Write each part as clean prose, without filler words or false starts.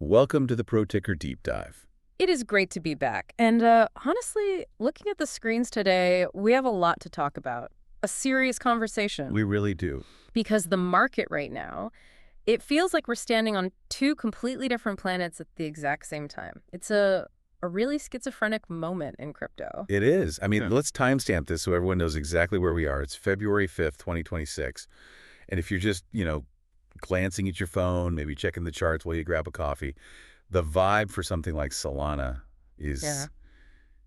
Welcome to the Pro Ticker Deep Dive. It is great to be back. And honestly, looking at the screens today, we have a lot to talk about. A serious conversation. We really do. Because the market right now, it feels like we're standing on two completely different planets at the exact same time. It's a really schizophrenic moment in crypto. It is. I mean, Yeah. let's timestamp this so everyone knows exactly where we are. It's February 5th, 2026. And if you're just, glancing at your phone, maybe checking the charts while you grab a coffee, the vibe for something like Solana is, Yeah.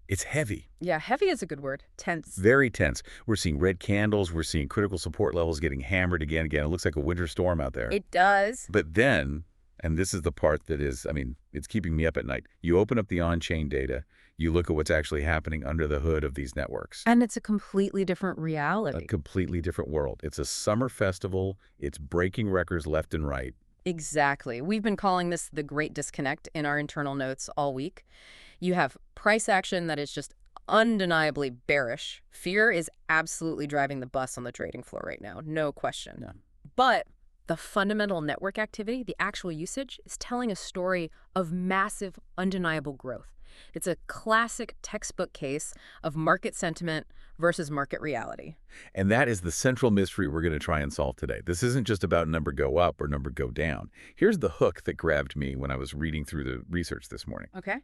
it's heavy, Yeah, heavy is a good word. Tense. very tense. We're seeing red candles. We're seeing critical support levels getting hammered again. It looks like a winter storm out there. It does. But then, and this is the part that is, it's keeping me up at night. You open up the on-chain data, you look at what's actually happening under the hood of these networks. And it's a completely different A reality. completely different world. It's a summer festival. It's breaking records left and right. Exactly. We've been calling this the Great Disconnect in our internal notes all week. You have price action that is just undeniably bearish. Fear is absolutely driving the bus on the trading floor right now, no question. Yeah. But the fundamental network activity, the actual usage, is telling a story of massive, undeniable growth. It's a classic textbook case of market sentiment versus market reality. And that is the central mystery we're going to try and solve today. This isn't just about number go up or number go down. Here's the hook that grabbed me when I was reading through the research this morning. Okay.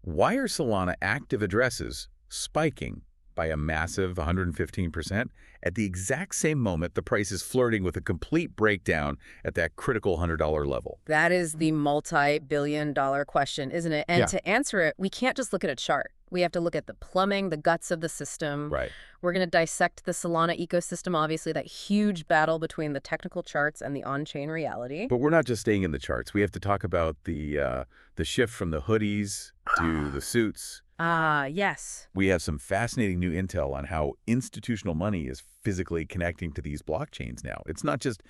Why are Solana active addresses spiking by a massive 115% at the exact same moment the price is flirting with a complete breakdown at that critical $100 level? That is the multi-billion-dollar question, isn't it? And Yeah. to answer it, we can't just look at a chart. We have to look at the plumbing, the guts of the system. Right. We're going to dissect the Solana ecosystem, obviously, that huge battle between the technical charts and the on-chain reality. But we're not just staying in the charts. We have to talk about the shift from the hoodies to the suits. Ah, yes. We have some fascinating new intel on how institutional money is physically connecting to these blockchains now. It's not just,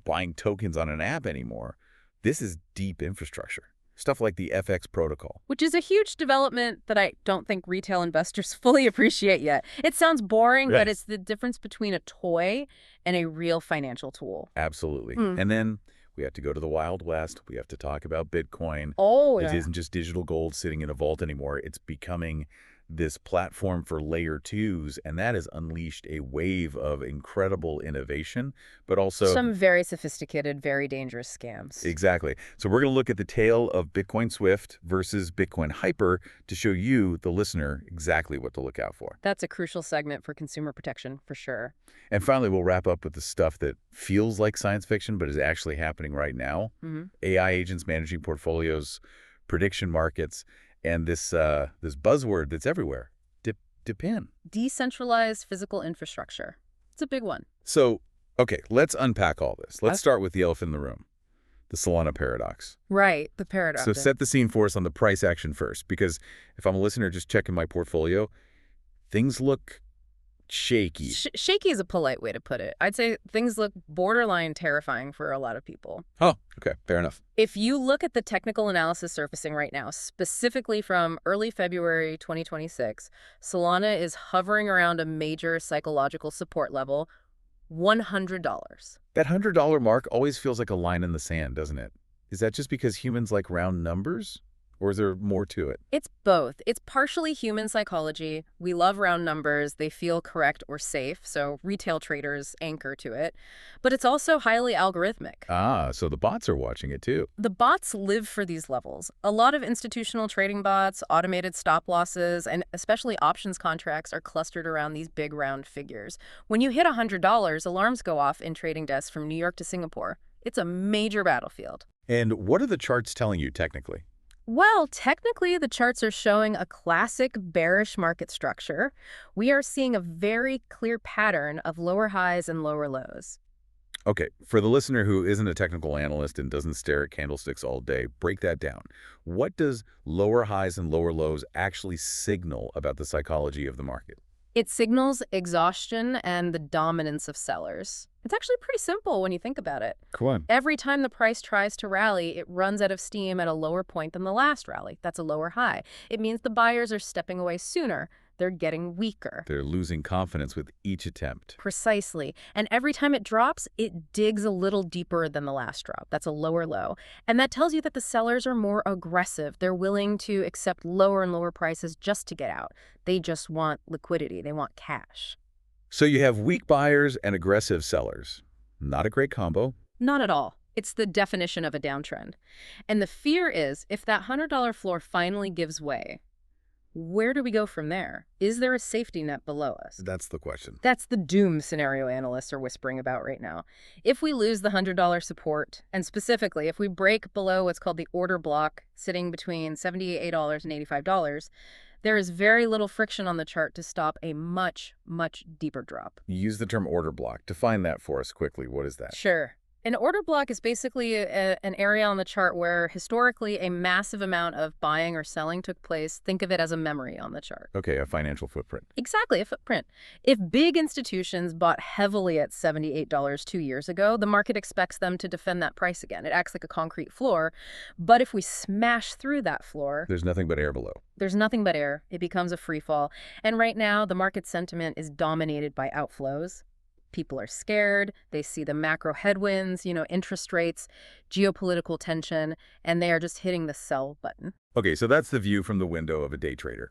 buying tokens on an app anymore. This is deep infrastructure. Stuff like the FX protocol. Which is a huge development that I don't think retail investors fully appreciate yet. It sounds boring, Right. but it's the difference between a toy and a real financial tool. Absolutely. Mm. And then we have to go to the Wild West. We have to talk about Bitcoin. Oh, It yeah. isn't just digital gold sitting in a vault anymore. It's becoming this platform for layer twos, and that has unleashed a wave of incredible innovation, but also... Some very sophisticated, very dangerous scams. Exactly. So we're going to look at the tale of Bitcoin Swift versus Bitcoin Hyper to show you, the listener, exactly what to look out for. That's a crucial segment for consumer protection, for sure. And finally, we'll wrap up with the stuff that feels like science fiction, but is actually happening right now. Mm-hmm. AI agents managing portfolios, prediction markets, and this buzzword that's everywhere, DePIN. Decentralized physical infrastructure. It's a big one. So, okay, let's unpack all this. Let's start with the elephant in the room, the Solana paradox. Right, the paradox. So set the scene for us on the price action first, because if I'm a listener just checking my portfolio, things look shaky. Shaky is a polite way to put it. I'd say things look borderline terrifying for a lot of people. Oh, okay, fair enough. If you look at the technical analysis surfacing right now, specifically from early February 2026, Solana is hovering around a major psychological support level, $100. That $100 mark always feels like a line in the sand, doesn't it? Is that just because humans like round numbers? Or is there more to it? It's both. It's partially human psychology. We love round numbers. They feel correct or safe, so retail traders anchor to it. But it's also highly algorithmic. Ah, so the bots are watching it too. The bots live for these levels. A lot of institutional trading bots, automated stop losses, and especially options contracts are clustered around these big round figures. When you hit $100, alarms go off in trading desks from New York to Singapore. It's a major battlefield. And what are the charts telling you technically? Well, technically, the charts are showing a classic bearish market structure. We are seeing a very clear pattern of lower highs and lower lows. Okay, for the listener who isn't a technical analyst and doesn't stare at candlesticks all day, break that down. What does lower highs and lower lows actually signal about the psychology of the market? It signals exhaustion and the dominance of sellers. It's actually pretty simple when you think about it. Cool. Every time the price tries to rally, it runs out of steam at a lower point than the last rally. That's a lower high. It means the buyers are stepping away sooner. They're getting weaker. They're losing confidence with each attempt. Precisely. And every time it drops, it digs a little deeper than the last drop. That's a lower low. And that tells you that the sellers are more aggressive. They're willing to accept lower and lower prices just to get out. They just want liquidity. They want cash. So you have weak buyers and aggressive sellers. Not a great combo. Not at all. It's the definition of a downtrend. And the fear is, if that $100 floor finally gives way, where do we go from there? Is there a safety net below us? That's the question. That's the doom scenario analysts are whispering about right now. If we lose the $100 support, and specifically if we break below what's called the order block, sitting between $78 and $85, there is very little friction on the chart to stop a much, much deeper drop. You use the term order block. Define that for us quickly. What is that? Sure. An order block is basically an area on the chart where historically a massive amount of buying or selling took place. Think of it as a memory on the chart. Okay, a financial footprint. Exactly, a footprint. If big institutions bought heavily at $78 2 years ago, the market expects them to defend that price again. It acts like a concrete floor. But if we smash through that floor, There's nothing but air below. there's nothing but air. It becomes a free fall. And right now, the market sentiment is dominated by outflows. People are scared. They see the macro headwinds, interest rates, geopolitical tension, and they are just hitting the sell button. Okay, so that's the view from the window of a day trader.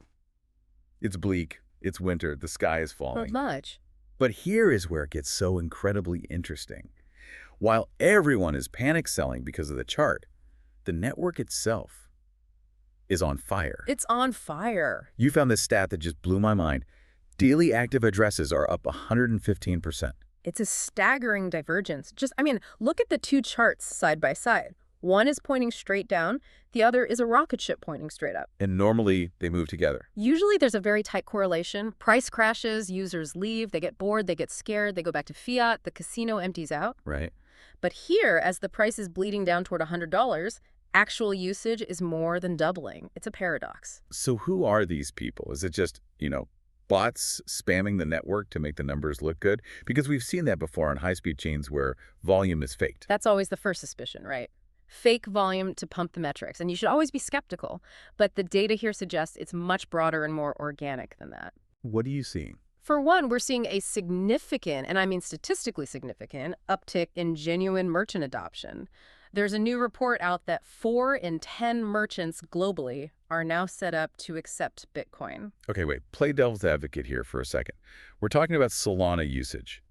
It's bleak. It's winter. The sky is Not falling. much. But here is where it gets so incredibly interesting. While everyone is panic selling because of the chart, the network itself is on fire. It's on fire. You found this stat that just blew my mind. Daily active addresses are up 115%. It's a staggering divergence. Look at the two charts side by side. One is pointing straight down. The other is a rocket ship pointing straight up. And normally they move together. Usually there's a very tight correlation. Price crashes, users leave, they get bored, they get scared, they go back to fiat, the casino empties out. Right. But here, as the price is bleeding down toward $100, actual usage is more than doubling. It's a paradox. So who are these people? Is it just, bots spamming the network to make the numbers look good? Because we've seen that before on high-speed chains where volume is faked. That's always the first suspicion, right? Fake volume to pump the metrics. And you should always be skeptical. But the data here suggests it's much broader and more organic than that. What are you seeing? For one, we're seeing a significant, and I mean statistically significant, uptick in genuine merchant adoption. There's a new report out that 4 in 10 merchants globally are now set up to accept Bitcoin. Okay, wait. Play devil's advocate here for a second. We're talking about Solana usage.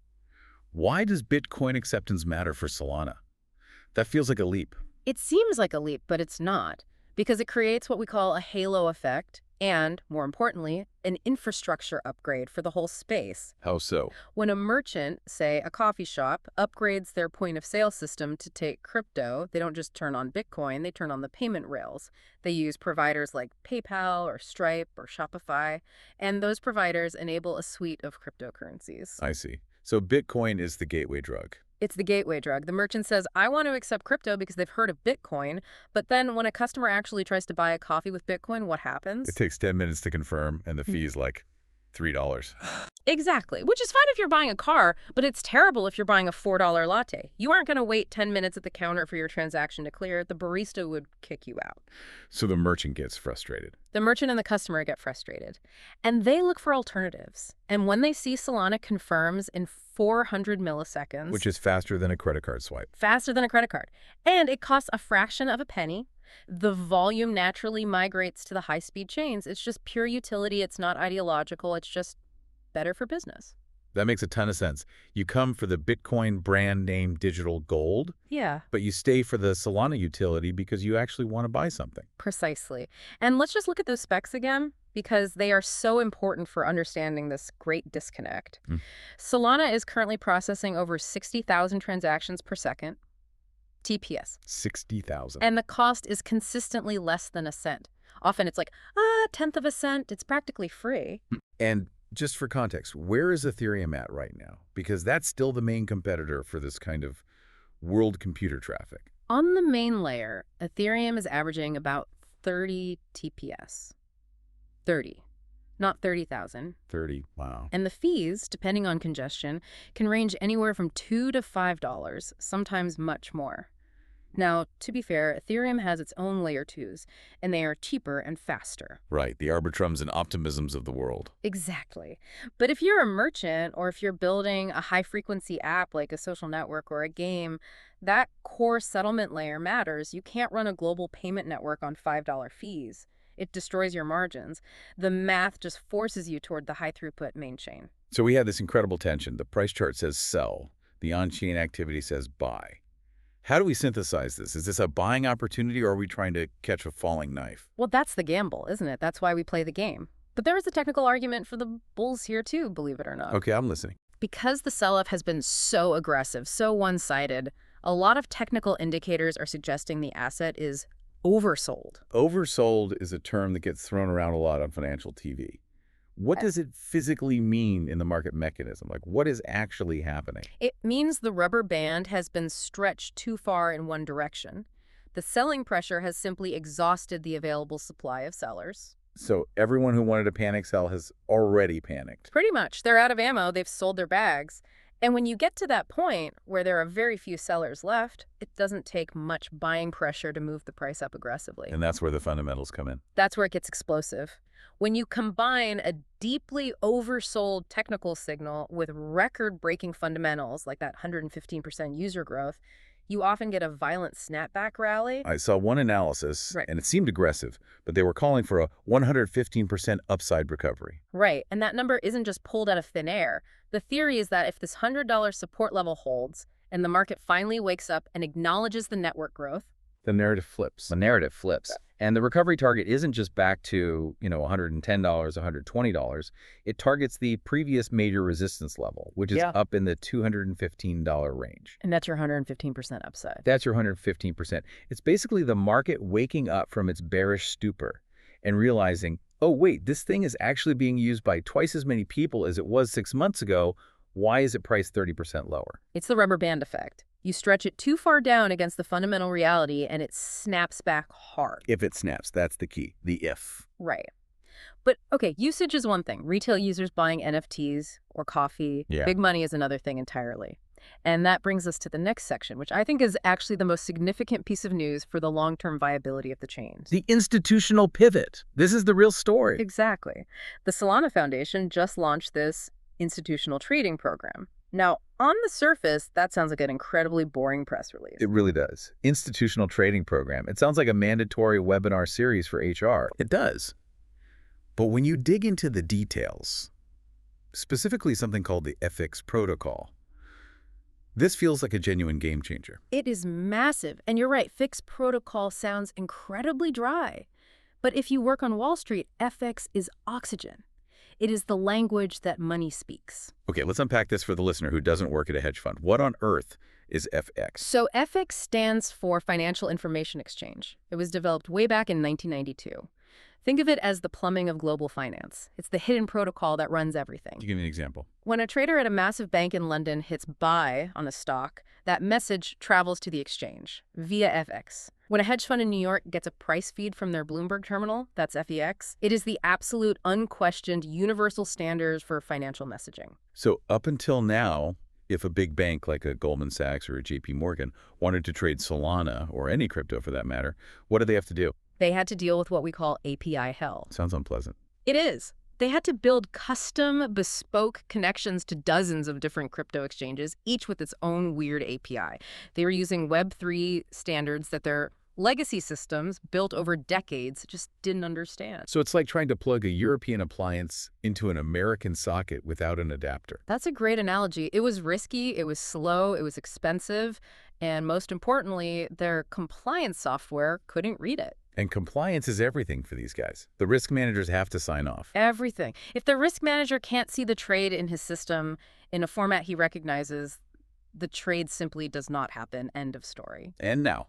Why does Bitcoin acceptance matter for Solana? That feels like a leap. It seems like a leap, but it's not, because it creates what we call a halo effect and, more importantly, an infrastructure upgrade for the whole space. How so? When a merchant, say a coffee shop, upgrades their point-of-sale system to take crypto, they don't just turn on Bitcoin, they turn on the payment rails. They use providers like PayPal or Stripe or Shopify, and those providers enable a suite of cryptocurrencies. I see. So Bitcoin is the gateway drug. It's the gateway drug. The merchant says, I want to accept crypto because they've heard of Bitcoin, but then when a customer actually tries to buy a coffee with Bitcoin, what happens? It takes 10 minutes to confirm, and the fee is like $3. Exactly, which is fine if you're buying a car, but it's terrible if you're buying a $4 latte. You aren't going to wait 10 minutes at the counter for your transaction to clear. The barista would kick you out. So the merchant gets frustrated. The merchant and the customer get frustrated, and they look for alternatives. And when they see Solana confirms in 400 milliseconds, Which is faster than a credit card swipe. faster than a credit card, and it costs a fraction of a penny, the volume naturally migrates to the high-speed chains. It's just pure utility. It's not ideological. It's just better for business. That makes a ton of sense. You come for the Bitcoin brand name digital gold, Yeah, but you stay for the Solana utility because you actually want to buy something. precisely. And let's just look at those specs again, because they are so important for understanding this great disconnect. Mm. Solana is currently processing over 60,000 transactions per second, TPS. 60,000. And the cost is consistently less than a cent. Often it's like, a tenth of a cent. It's practically free. And just for context, where is Ethereum at right now? Because that's still the main competitor for this kind of world computer traffic. On the main layer, Ethereum is averaging about 30 TPS. 30, not 30,000. 30, wow. And the fees, depending on congestion, can range anywhere from $2 to $5, sometimes much more. Now, to be fair, Ethereum has its own layer 2s, and they are cheaper and faster. Right, the Arbitrums and Optimisms of the world. Exactly. But if you're a merchant or if you're building a high-frequency app like a social network or a game, that core settlement layer matters. You can't run a global payment network on $5 fees. It destroys your margins. The math just forces you toward the high-throughput main chain. So we have this incredible tension. The price chart says sell. The on-chain activity says buy. How do we synthesize this? Is this a buying opportunity, or are we trying to catch a falling knife? Well, that's the gamble, isn't it? That's why we play the game. But there is a technical argument for the bulls here too, believe it or not. Okay, I'm listening. Because the sell-off has been so aggressive, so one-sided, a lot of technical indicators are suggesting the asset is oversold. Oversold is a term that gets thrown around a lot on financial TV. What does it physically mean in the market mechanism? Like, what is actually happening? It means the rubber band has been stretched too far in one direction. The selling pressure has simply exhausted the available supply of sellers. So everyone who wanted to panic sell has already panicked. Pretty much. They're out of ammo. They've sold their bags. And when you get to that point where there are very few sellers left, it doesn't take much buying pressure to move the price up aggressively. And that's where the fundamentals come in. That's where it gets explosive. When you combine a deeply oversold technical signal with record-breaking fundamentals like that 115% user growth, you often get a violent snapback rally. I saw one analysis, Right. and it seemed aggressive, but they were calling for a 115% upside recovery. Right, and that number isn't just pulled out of thin air. The theory is that if this $100 support level holds and the market finally wakes up and acknowledges the network growth, The narrative flips. The narrative flips. And the recovery target isn't just back to, $110, $120. It targets the previous major resistance level, which is Yeah. up in the $215 range. and that's your 115% upside. That's your 115%. It's basically the market waking up from its bearish stupor and realizing, oh, wait, this thing is actually being used by twice as many people as it was 6 months ago. Why is it priced 30% lower? It's the rubber band effect. You stretch it too far down against the fundamental reality and it snaps back hard. If it snaps, that's the key. The if. Right. But, okay, usage is one thing. Retail users buying NFTs or coffee. Yeah. Big money is another thing entirely. And that brings us to the next section, which I think is actually the most significant piece of news for the long-term viability of the chains. The institutional pivot. This is the real story. Exactly. The Solana Foundation just launched this institutional trading program. Now, on the surface, that sounds like an incredibly boring press release. It really does. Institutional trading program. It sounds like a mandatory webinar series for HR. It does. But when you dig into the details, specifically something called the FX protocol, this feels like a genuine game changer. It is massive. And you're right, fixed protocol sounds incredibly dry. But if you work on Wall Street, FX is oxygen. It is the language that money speaks. Okay, let's unpack this for the listener who doesn't work at a hedge fund. What on earth is FX? So FX stands for Financial Information Exchange. It was developed way back in 1992. Think of it as the plumbing of global finance. It's the hidden protocol that runs everything. Can you give me an example? When a trader at a massive bank in London hits buy on a stock, that message travels to the exchange via FX. When a hedge fund in New York gets a price feed from their Bloomberg terminal, that's FEX, it is the absolute, unquestioned, universal standards for financial messaging. So up until now, if a big bank like a Goldman Sachs or a JP Morgan wanted to trade Solana, or any crypto for that matter, what do they have to do? They had to deal with what we call API hell. Sounds unpleasant. It is. They had to build custom, bespoke connections to dozens of different crypto exchanges, each with its own weird API. They were using Web3 standards that their legacy systems, built over decades, just didn't understand. So it's like trying to plug a European appliance into an American socket without an adapter. That's a great analogy. It was risky, it was slow, it was expensive, and most importantly, their compliance software couldn't read it. And compliance is everything for these guys. The risk managers have to sign off. Everything. If the risk manager can't see the trade in his system in a format he recognizes, the trade simply does not happen. End of story. And now,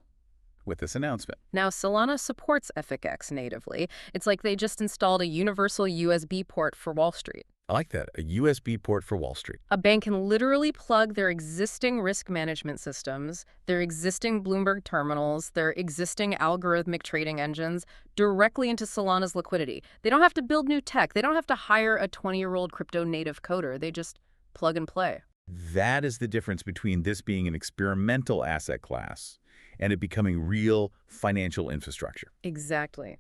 with this announcement. Now, Solana supports FX natively. It's like they just installed a universal USB port for Wall Street. I like that, a USB port for Wall Street. A bank can literally plug their existing risk management systems, their existing Bloomberg terminals, their existing algorithmic trading engines directly into Solana's liquidity. They don't have to build new tech. They don't have to hire a 20-year-old crypto native coder. They just plug and play. That is the difference between this being an experimental asset class and it becoming real financial infrastructure. Exactly.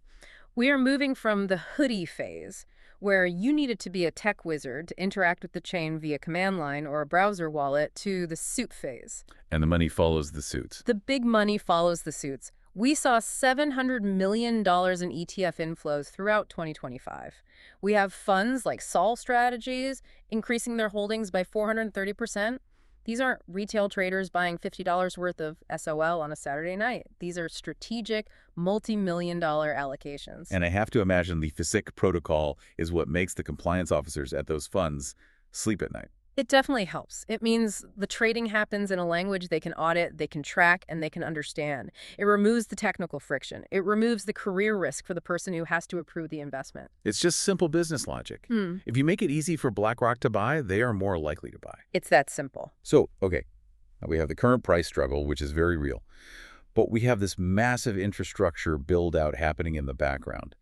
We are moving from the hoodie phase, where you needed to be a tech wizard to interact with the chain via command line or a browser wallet, to the suit phase. And the money follows the suits. The big money follows the suits. We saw $700 million in ETF inflows throughout 2025. We have funds like Sol Strategies increasing their holdings by 430%. These aren't retail traders buying $50 worth of SOL on a Saturday night. These are strategic, multi-million-dollar allocations. And I have to imagine the FISIC protocol is what makes the compliance officers at those funds sleep at night. It definitely helps. It means the trading happens in a language they can audit, they can track, and they can understand. It removes the technical friction. It removes the career risk for the person who has to approve the investment. It's just simple business logic. If you make it easy for BlackRock to buy, they are more likely to buy. It's that simple. So, okay, now we have the current price struggle, which is very real. But we have this massive infrastructure build-out happening in the background.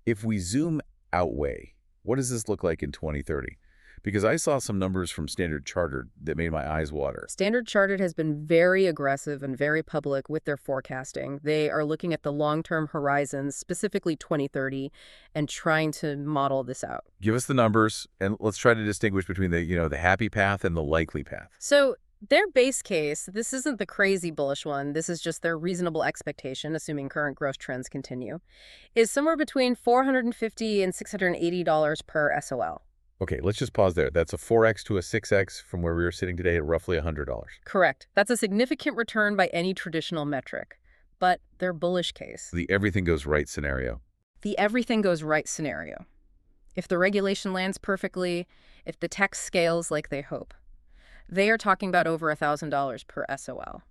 If we zoom out way, what does this look like in 2030? Because I saw some numbers from Standard Chartered that made my eyes water. Standard Chartered has been very aggressive and very public with their forecasting. They are looking at the long-term horizons, specifically 2030, and trying to model this out. Give us the numbers, and let's try to distinguish between the happy path and the likely path. So their base case, this isn't the crazy bullish one, this is just their reasonable expectation, assuming current growth trends continue, is somewhere between $450 and $680 per SOL. Okay, let's just pause there. That's a 4x to a 6x from where we were sitting today at roughly $100. Correct. That's a significant return by any traditional metric. But their bullish case. The everything goes right scenario. The everything goes right scenario. If the regulation lands perfectly, if the tech scales like they hope, they are talking about over $1,000 per SOL.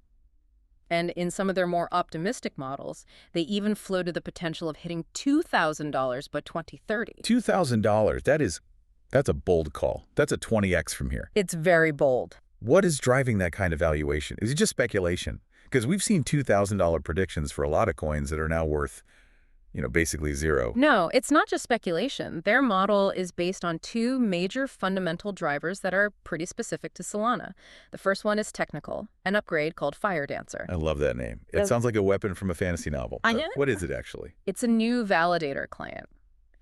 And in some of their more optimistic models, they even floated the potential of hitting $2,000 by 2030. $2,000, that's a bold call. That's a 20x from here. It's very bold. What is driving that kind of valuation? Is it just speculation? Because we've seen $2,000 predictions for a lot of coins that are now worth, basically zero. No, it's not just speculation. Their model is based on two major fundamental drivers that are pretty specific to Solana. The first one is technical, an upgrade called Fire Dancer. I love that name. It sounds like a weapon from a fantasy novel. I know. What is it actually? It's a new validator client.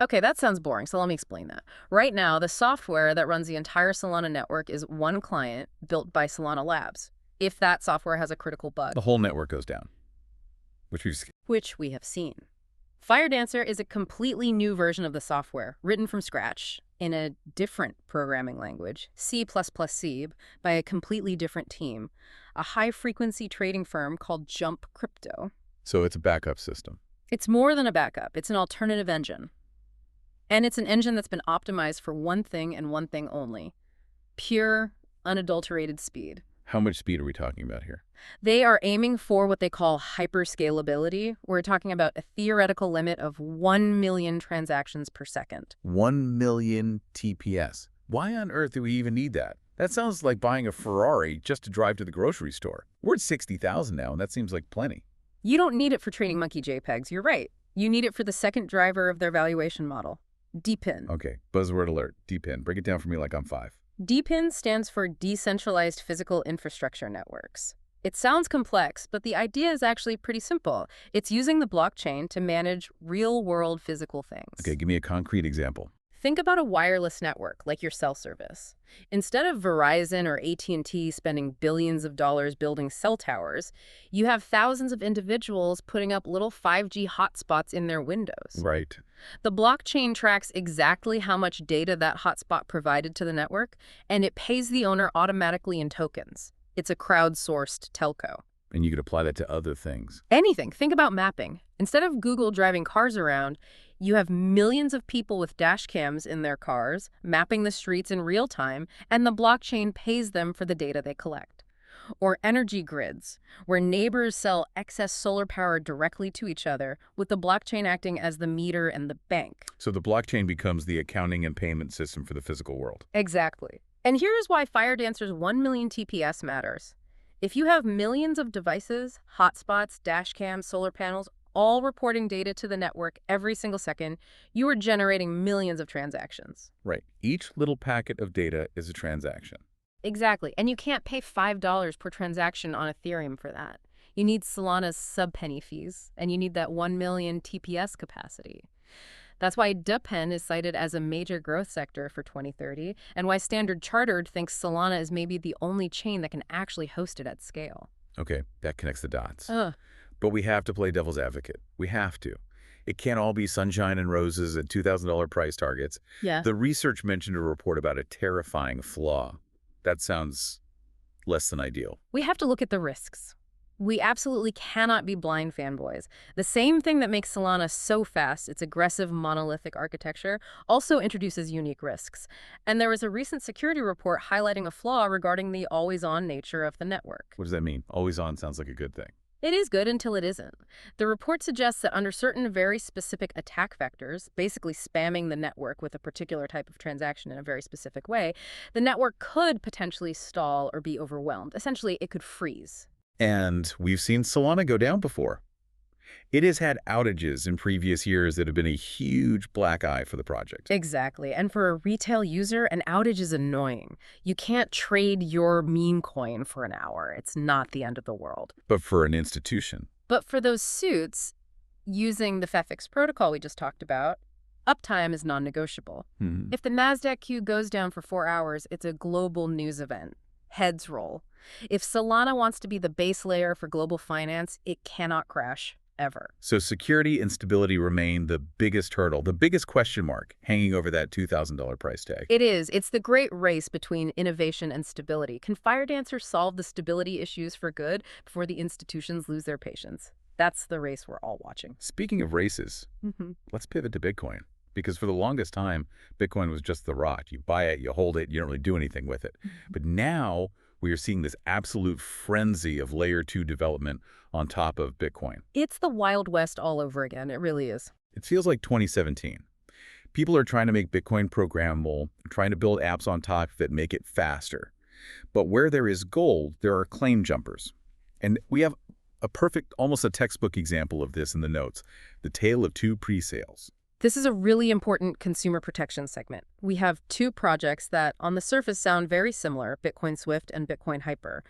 Okay, that sounds boring, so let me explain that. Right now, the software that runs the entire Solana network is one client built by Solana Labs. If that software has a critical bug, The whole network goes down, which we have seen. Fire Dancer is a completely new version of the software, written from scratch in a different programming language, C++ C, by a completely different team, a high-frequency trading firm called Jump Crypto. So it's a backup system. It's more than a backup. It's an alternative engine. And it's an engine that's been optimized for one thing and one thing only: pure, unadulterated speed. How much speed are we talking about here? They are aiming for what they call hyperscalability. We're talking about a theoretical limit of 1 million transactions per second. 1 million TPS. Why on earth do we even need that? That sounds like buying a Ferrari just to drive to the grocery store. We're at 60,000 now, and that seems like plenty. You don't need it for trading monkey JPEGs. You're right. You need it for the second driver of their valuation model, DPIN. Okay, buzzword alert, DPIN. Break it down for me like I'm 5. DPIN stands for Decentralized Physical Infrastructure Networks. It sounds complex, but the idea is actually pretty simple. It's using the blockchain to manage real-world physical things. Okay, give me a concrete example. Think about a wireless network, like your cell service. Instead of Verizon or AT&T spending billions of dollars building cell towers, you have thousands of individuals putting up little 5G hotspots in their windows. Right. The blockchain tracks exactly how much data that hotspot provided to the network, and it pays the owner automatically in tokens. It's a crowdsourced telco. And you could apply that to other things. Anything. Think about mapping. Instead of Google driving cars around, you have millions of people with dash cams in their cars, mapping the streets in real time, and the blockchain pays them for the data they collect. Or energy grids, where neighbors sell excess solar power directly to each other, with the blockchain acting as the meter and the bank. So the blockchain becomes the accounting and payment system for the physical world. Exactly. And here's why Fire Dancer's 1 million TPS matters. If you have millions of devices, hotspots, dash cams, solar panels, all reporting data to the network every single second, you are generating millions of transactions. Right. Each little packet of data is a transaction. Exactly. And you can't pay $5 per transaction on Ethereum for that. You need Solana's sub-penny fees, and you need that 1 million TPS capacity. That's why DePen is cited as a major growth sector for 2030, and why Standard Chartered thinks Solana is maybe the only chain that can actually host it at scale. Okay, that connects the dots. Ugh. But we have to play devil's advocate. We have to. It can't all be sunshine and roses and $2,000 price targets. Yeah. The research mentioned a report about a terrifying flaw. That sounds less than ideal. We have to look at the risks. We absolutely cannot be blind fanboys. The same thing that makes Solana so fast, its aggressive monolithic architecture, also introduces unique risks. And there was a recent security report highlighting a flaw regarding the always-on nature of the network. What does that mean? Always on sounds like a good thing. It is good until it isn't. The report suggests that under certain very specific attack vectors, basically spamming the network with a particular type of transaction in a very specific way, the network could potentially stall or be overwhelmed. Essentially, it could freeze. And we've seen Solana go down before. It has had outages in previous years that have been a huge black eye for the project. Exactly. And for a retail user, an outage is annoying. You can't trade your meme coin for an hour. It's not the end of the world. But for an institution, But for those suits, using the FEFX protocol we just talked about, uptime is non-negotiable. If the NASDAQ queue goes down for 4 hours, it's a global news event. Heads roll. If Solana wants to be the base layer for global finance, it cannot crash, ever. So security and stability remain the biggest hurdle, the biggest question mark hanging over that $2,000 price tag. It is. It's the great race between innovation and stability. Can Firedancer solve the stability issues for good before the institutions lose their patience? That's the race we're all watching. Speaking of races, let's pivot to Bitcoin. Because for the longest time, Bitcoin was just the rock. You buy it, you hold it, you don't really do anything with it. But now we are seeing this absolute frenzy of layer 2 development on top of Bitcoin. It's the Wild West all over again. It really is. It feels like 2017. People are trying to make Bitcoin programmable, trying to build apps on top that make it faster. But where there is gold, there are claim jumpers. And we have a perfect, almost a textbook example of this in the notes, the tale of two pre-sales. This is a really important consumer protection segment. We have two projects that on the surface sound very similar, Bitcoin Swift and Bitcoin Hyper.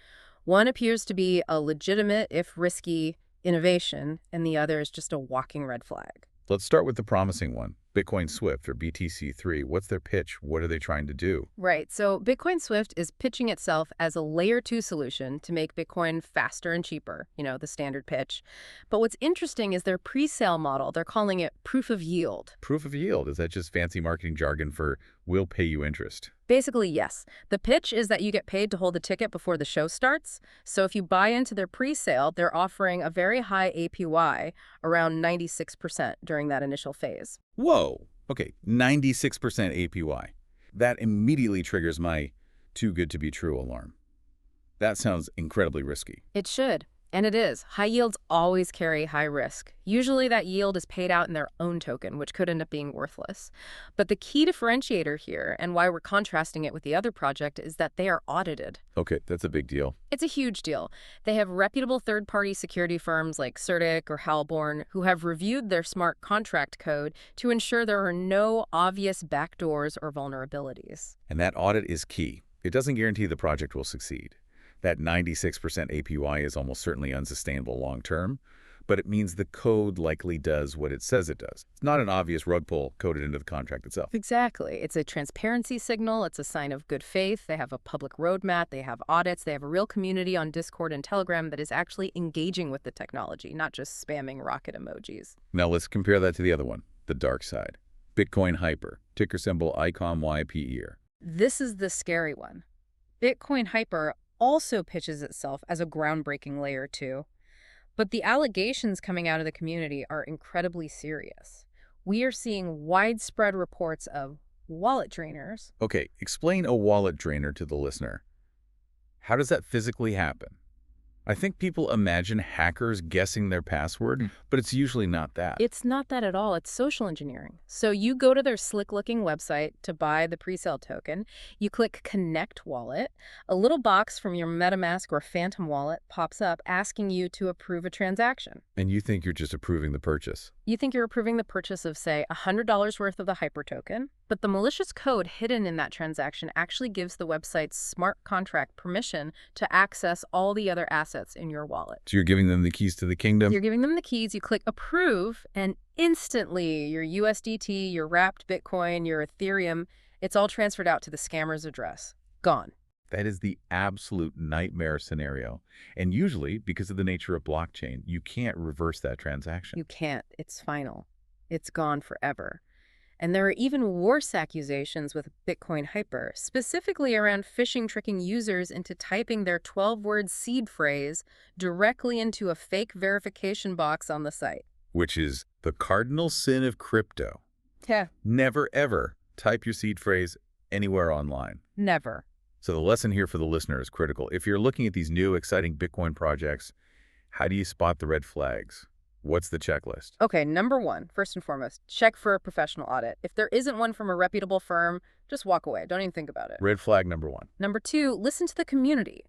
One appears to be a legitimate, if risky, innovation, and the other is just a walking red flag. Let's start with the promising one, Bitcoin Swift or BTC3. What's their pitch? What are they trying to do? Right, so Bitcoin Swift is pitching itself as a layer 2 solution to make Bitcoin faster and cheaper, the standard pitch. But what's interesting is their pre-sale model. They're calling it proof of yield. Proof of yield, is that just fancy marketing jargon for we'll pay you interest? Basically, yes. The pitch is that you get paid to hold the ticket before the show starts. So if you buy into their pre-sale, they're offering a very high APY, around 96% during that initial phase. Whoa, okay, 96% APY. That immediately triggers my too good to be true alarm. That sounds incredibly risky. It should. And it is. High yields always carry high risk. Usually that yield is paid out in their own token, which could end up being worthless. But the key differentiator here, and why we're contrasting it with the other project, is that they are audited. Okay, that's a big deal. It's a huge deal. They have reputable third-party security firms like CertiK or Halborn who have reviewed their smart contract code to ensure there are no obvious backdoors or vulnerabilities. And that audit is key. It doesn't guarantee the project will succeed. That 96% APY is almost certainly unsustainable long-term, but it means the code likely does what it says it does. It's not an obvious rug pull coded into the contract itself. Exactly. It's a transparency signal. It's a sign of good faith. They have a public roadmap. They have audits. They have a real community on Discord and Telegram that is actually engaging with the technology, not just spamming rocket emojis. Now let's compare that to the other one, the dark side. Bitcoin Hyper, ticker symbol ICOM-YPER. This is the scary one. Bitcoin Hyper also pitches itself as a groundbreaking layer 2. But the allegations coming out of the community are incredibly serious. We are seeing widespread reports of wallet drainers. Okay, explain a wallet drainer to the listener. How does that physically happen? I think people imagine hackers guessing their password, but it's usually not that. It's not that at all. It's social engineering. So you go to their slick-looking website to buy the pre-sale token. You click Connect Wallet. A little box from your MetaMask or Phantom wallet pops up asking you to approve a transaction. And you think you're just approving the purchase. You think you're approving the purchase of, say, $100 worth of the hypertoken, but the malicious code hidden in that transaction actually gives the website's smart contract permission to access all the other assets in your wallet. So you're giving them the keys to the kingdom? You're giving them the keys, you click approve, and instantly your USDT, your wrapped Bitcoin, your Ethereum, it's all transferred out to the scammer's address. Gone. That is the absolute nightmare scenario. And usually, because of the nature of blockchain, you can't reverse that transaction. You can't. It's final. It's gone forever. And there are even worse accusations with Bitcoin Hyper, specifically around phishing tricking users into typing their 12-word seed phrase directly into a fake verification box on the site. Which is the cardinal sin of crypto. Yeah. Never, ever type your seed phrase anywhere online. Never. So the lesson here for the listener is critical. If you're looking at these new, exciting Bitcoin projects, how do you spot the red flags? What's the checklist? Okay, number one, first and foremost, check for a professional audit. If there isn't one from a reputable firm, just walk away. Don't even think about it. Red flag number one. Number two, listen to the community,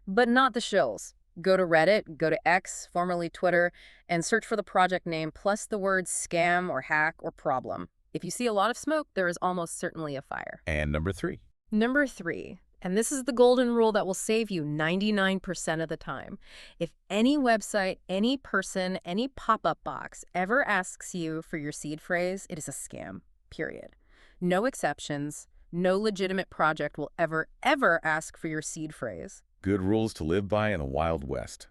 but not the shills. Go to Reddit, go to X, formerly Twitter, and search for the project name plus the words scam or hack or problem. If you see a lot of smoke, there is almost certainly a fire. And number three. Number three, and this is the golden rule that will save you 99% of the time. If any website, any person, any pop-up box ever asks you for your seed phrase, it is a scam, period. No exceptions. No legitimate project will ever ask for your seed phrase. Good rules to live by in the Wild West.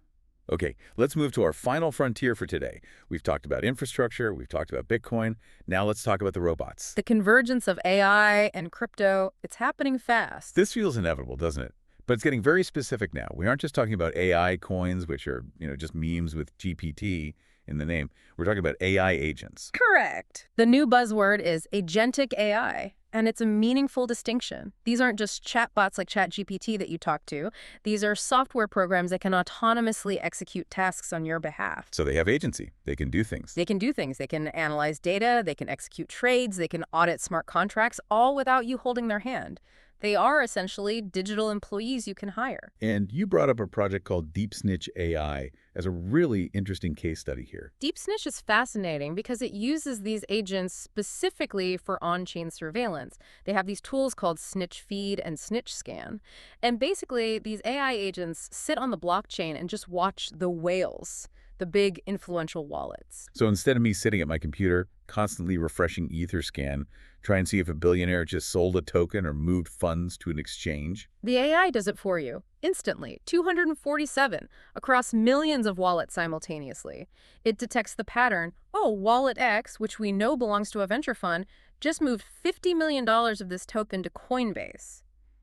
Okay, let's move to our final frontier for today. We've talked about infrastructure, we've talked about Bitcoin. Now let's talk about the robots. The convergence of AI and crypto, it's happening fast. This feels inevitable, doesn't it? But it's getting very specific now. We aren't just talking about AI coins, which are, just memes with GPT in the name. We're talking about AI agents. Correct. The new buzzword is agentic AI, and it's a meaningful distinction. These aren't just chatbots like ChatGPT that you talk to. These are software programs that can autonomously execute tasks on your behalf. So they have agency. They can do things. They can do things. They can analyze data, they can execute trades, they can audit smart contracts, all without you holding their hand. They are essentially digital employees you can hire. And you brought up a project called DeepSnitch AI as a really interesting case study here. DeepSnitch is fascinating because it uses these agents specifically for on-chain surveillance. They have these tools called Snitch Feed and Snitch Scan. And basically, these AI agents sit on the blockchain and just watch the whales, the big influential wallets. So instead of me sitting at my computer, constantly refreshing Etherscan, try and see if a billionaire just sold a token or moved funds to an exchange. The AI does it for you, instantly, 247, across millions of wallets simultaneously. It detects the pattern, oh, wallet X, which we know belongs to a venture fund, just moved $50 million of this token to Coinbase.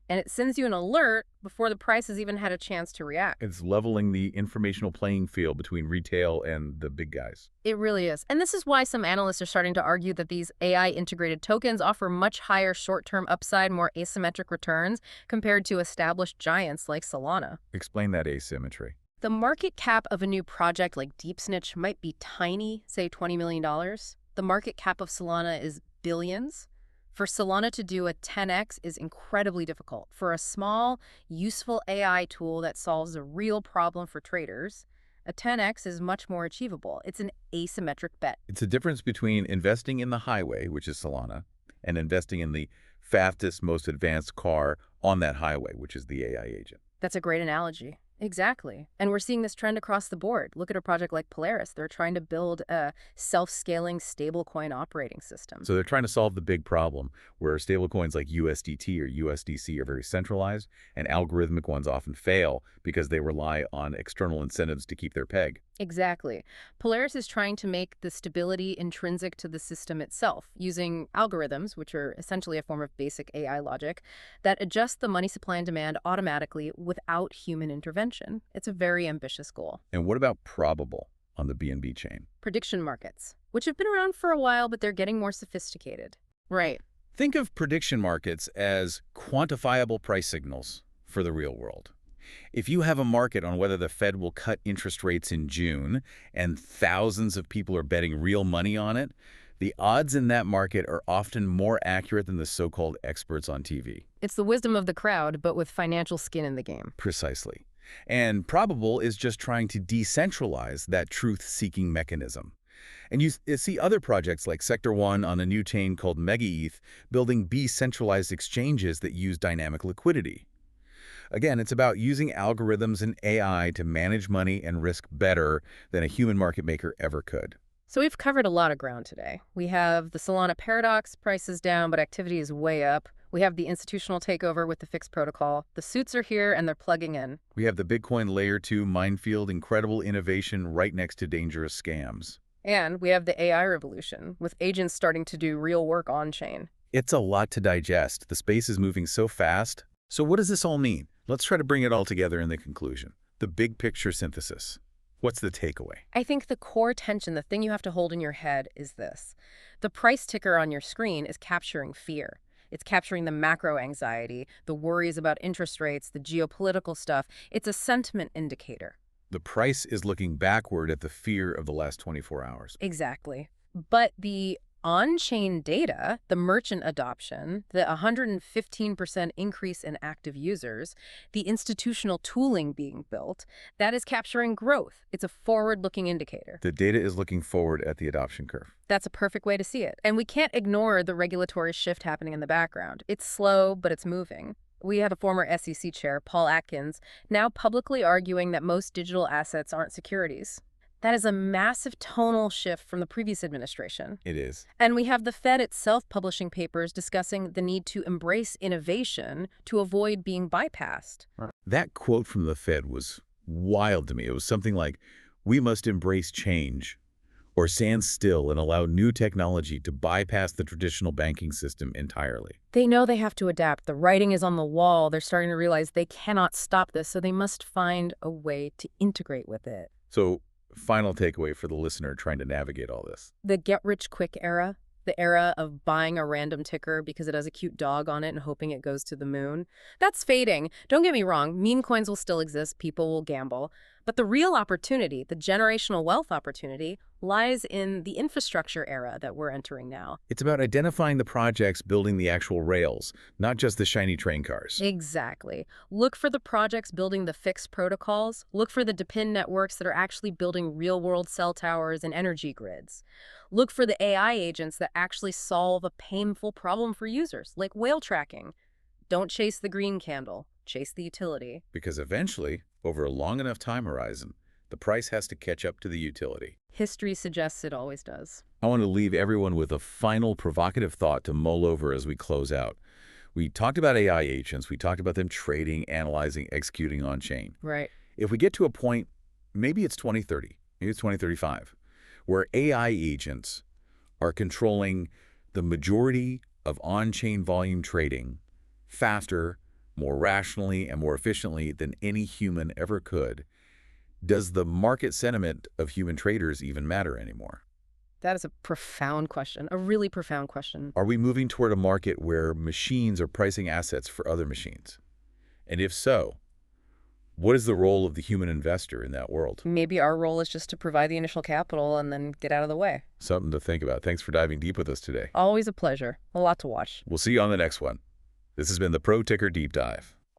And it sends you an alert before the price has even had a chance to react. It's leveling the informational playing field between retail and the big guys. It really is. And this is why some analysts are starting to argue that these AI-integrated tokens offer much higher short-term upside, more asymmetric returns compared to established giants like Solana. Explain that asymmetry. The market cap of a new project like DeepSnitch might be tiny, say $20 million. The market cap of Solana is billions. For Solana to do a 10x is incredibly difficult. For a small, useful AI tool that solves a real problem for traders, a 10x is much more achievable. It's an asymmetric bet. It's a difference between investing in the highway, which is Solana, and investing in the fastest, most advanced car on that highway, which is the AI agent. That's a great analogy. Exactly. And we're seeing this trend across the board. Look at a project like Polaris. They're trying to build a self-scaling stablecoin operating system. So they're trying to solve the big problem where stablecoins like USDT or USDC are very centralized, and algorithmic ones often fail because they rely on external incentives to keep their peg. Exactly. Polaris is trying to make the stability intrinsic to the system itself, using algorithms, which are essentially a form of basic AI logic, that adjust the money supply and demand automatically without human intervention. It's a very ambitious goal. And what about probable on the BNB chain? Prediction markets, which have been around for a while, but they're getting more sophisticated. Right. Think of prediction markets as quantifiable price signals for the real world. If you have a market on whether the Fed will cut interest rates in June and thousands of people are betting real money on it, the odds in that market are often more accurate than the so-called experts on TV. It's the wisdom of the crowd, but with financial skin in the game. Precisely. And probable is just trying to decentralize that truth-seeking mechanism. And you see other projects like Sector 1 on a new chain called MegaETH building decentralized exchanges that use dynamic liquidity. Again, it's about using algorithms and AI to manage money and risk better than a human market maker ever could. So we've covered a lot of ground today. We have the Solana paradox, prices down, but activity is way up. We have the institutional takeover with the fixed protocol. The suits are here and they're plugging in. We have the Bitcoin Layer 2 minefield, incredible innovation right next to dangerous scams. And we have the AI revolution, with agents starting to do real work on-chain. It's a lot to digest. The space is moving so fast. So what does this all mean? Let's try to bring it all together in the conclusion. The big picture synthesis. What's the takeaway? I think the core tension, the thing you have to hold in your head is this. The price ticker on your screen is capturing fear. It's capturing the macro anxiety, the worries about interest rates, the geopolitical stuff. It's a sentiment indicator. The price is looking backward at the fear of the last 24 hours. Exactly. But the on-chain data, the merchant adoption, the 115% increase in active users, the institutional tooling being built, that is capturing growth. It's a forward-looking indicator. The data is looking forward at the adoption curve. That's a perfect way to see it. And we can't ignore the regulatory shift happening in the background. It's slow, but it's moving. We have a former SEC chair, Paul Atkins, now publicly arguing that most digital assets aren't securities. That is a massive tonal shift from the previous administration. It is. And we have the Fed itself publishing papers discussing the need to embrace innovation to avoid being bypassed. That quote from the Fed was wild to me. It was something like, "We must embrace change or stand still and allow new technology to bypass the traditional banking system entirely." They know they have to adapt. The writing is on the wall. They're starting to realize they cannot stop this, so they must find a way to integrate with it. So, final takeaway for the listener trying to navigate all this. The get-rich-quick era, the era of buying a random ticker because it has a cute dog on it and hoping it goes to the moon, that's fading. Don't get me wrong, meme coins will still exist, people will gamble. But the real opportunity, the generational wealth opportunity, lies in the infrastructure era that we're entering now. It's about identifying the projects building the actual rails, not just the shiny train cars. Exactly. Look for the projects building the fixed protocols. Look for the depend networks that are actually building real-world cell towers and energy grids. Look for the AI agents that actually solve a painful problem for users, like whale tracking. Don't chase the green candle. Chase the utility. Because eventually, over a long enough time horizon, the price has to catch up to the utility. History suggests it always does. I want to leave everyone with a final provocative thought to mull over as we close out. We talked about AI agents. We talked about them trading, analyzing, executing on-chain. Right. If we get to a point, maybe it's 2030, maybe it's 2035, where AI agents are controlling the majority of on-chain volume trading faster, more rationally, and more efficiently than any human ever could, does the market sentiment of human traders even matter anymore? That is a profound question, a really profound question. Are we moving toward a market where machines are pricing assets for other machines? And if so, what is the role of the human investor in that world? Maybe our role is just to provide the initial capital and then get out of the way. Something to think about. Thanks for diving deep with us today. Always a pleasure. A lot to watch. We'll see you on the next one. This has been the Pro Ticker Deep Dive.